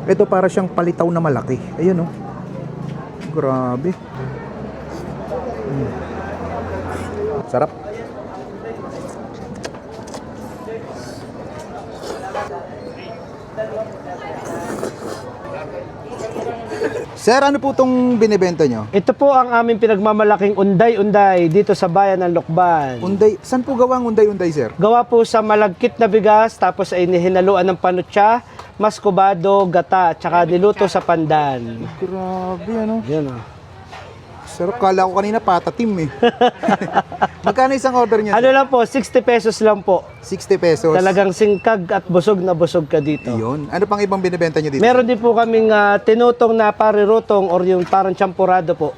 Ito para siyang palitaw na malaki. Ayan oh. Grabe. Sarap. Sir, ano po itong binibenta nyo? Ito po ang aming pinagmamalaking unday-unday dito sa bayan ng Lucban. Unday. Saan po gawa ang unday-unday, sir? Gawa po sa malagkit na bigas, tapos ay hinaluan ng panutsa, maskobado, gata, tsaka niluto sa pandan. Grabe, ano? Yan o. Sarap. Kala ko kanina patatim eh. Magkano isang order niya? Ano lang po, 60 pesos lang po. 60 pesos. Talagang singkag at busog na busog ka dito. Yun. Ano pang ibang binibenta nyo dito? Meron din po kaming tinutong na parirutong or yung parang champurado po.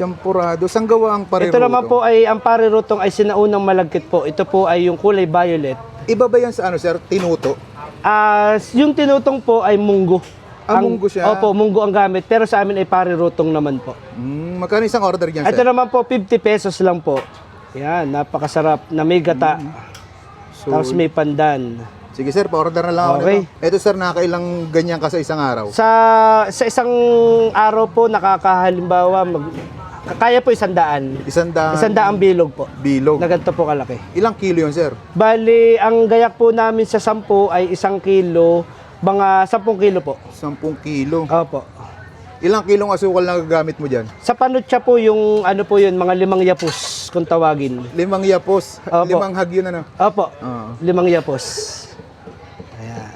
Champurado. Saan gawa ang pareho? Ito naman po ay, ang parirutong ay sinaunang malagkit po. Ito po ay yung kulay violet. Iba ba yan sa ano, sir? Tinuto? Yung tinutong po ay munggo. Munggo siya? Opo, munggo ang gamit. Pero sa amin ay parirutong naman po. Magkano isang order niyan, Ito sir? naman po, 50 pesos lang po. Yan, napakasarap na may gata. So, Tapos may pandan. sige, sir. Pa-order na lang ako Okay. nito. Ito, sir, nakakailang ganyan ka sa isang araw? Sa isang araw po, nakakahalimbawa, kaya po 100. 100 100 bilog po. bilog. Na ganito po kalaki. Ilang kilo yun, sir? Bali, ang gayak po namin sa 10 ay 1 kilo, mga 10 kilo po. 10 kilo. Opo. Ilang kilong asukal na gagamit mo dyan? Sa panutsa po yung ano po yun, mga 5 yapos kung tawagin. 5 yapos. Opo. 5 hag yun, ano? Opo, Oo. 5 yapos. Ayan.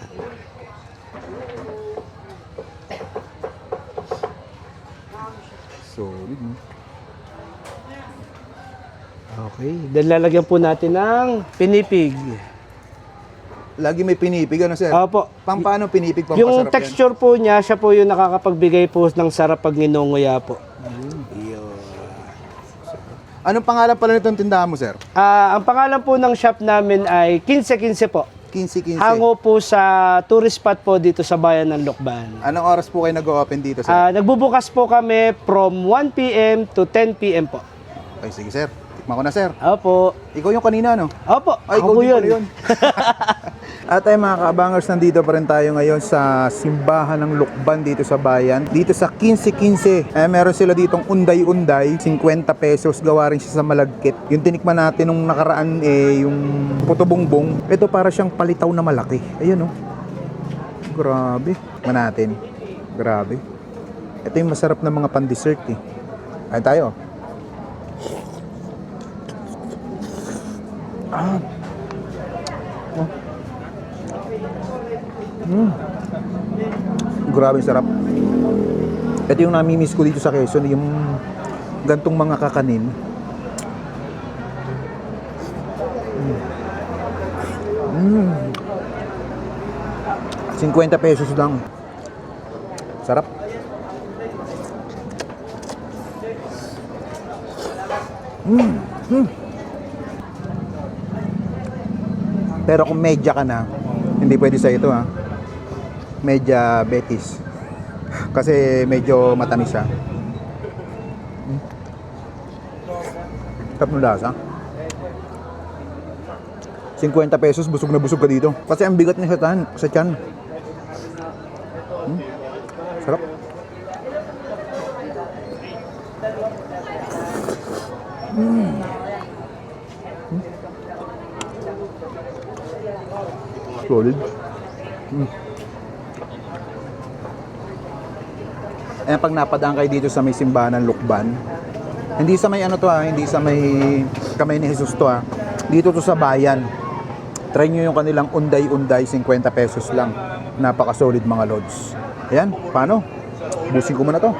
Solid, no? Okay, then lalagyan po natin ng pinipig. Lagi may pinipig, ano, sir? Opo. Paano pinipig? Pampasarap Yung yan? texture po niya, siya po yung nakakapagbigay po ng sarap pag ninunguya po. Anong pangalan pala nitong tindahan mo, sir? Ang pangalan po ng shop namin ay 15-15 po. 15-15. Hango po sa tourist spot po dito sa bayan ng Lucban. Anong oras po kayo nag-open dito, sir? Nagbubukas po kami from 1 p.m. to 10 p.m. po. Ay, sige, sir. Tikman ko na, sir. Opo. Ikaw yung kanina, no? Opo, Ay, ako ikaw po din yun. pala yun. At ay mga kaabangers, nandito pa rin tayo ngayon sa simbahan ng Lucban dito sa bayan. Dito sa 15-15. Meron sila ditong unday-unday, 50 pesos. Gawa rin siya sa malagkit. Yung tinikman natin nung nakaraan, yung puto bongbong. Ito para siyang palitaw na malaki. Ayan, oh. Grabe. Tikman natin. Grabe. Ito yung masarap na mga pan-dessert, eh. Ay tayo. Grabe sarap. Ito yung nami-miss ko dito sa Quezon, yung gantong mga kakanin. 50 pesos lang. Sarap. Pero kung medya ka na, hindi pwede sa ito, ha. Medya betis. Kasi medyo matamis siya. Sarap ng lasa. 50 pesos, busog na busog ka dito. Kasi ang bigat niya sa tiyan. Sarap. Solid. Eh, pag napadaan kayo dito sa may simbahan ng Lucban, hindi sa may ano to, hindi sa may Kamay ni Jesus to, dito to sa bayan. Try nyo yung kanilang unday-unday, 50 pesos lang. Napaka-solid mga lods. Ayan, paano? Busin ko muna to.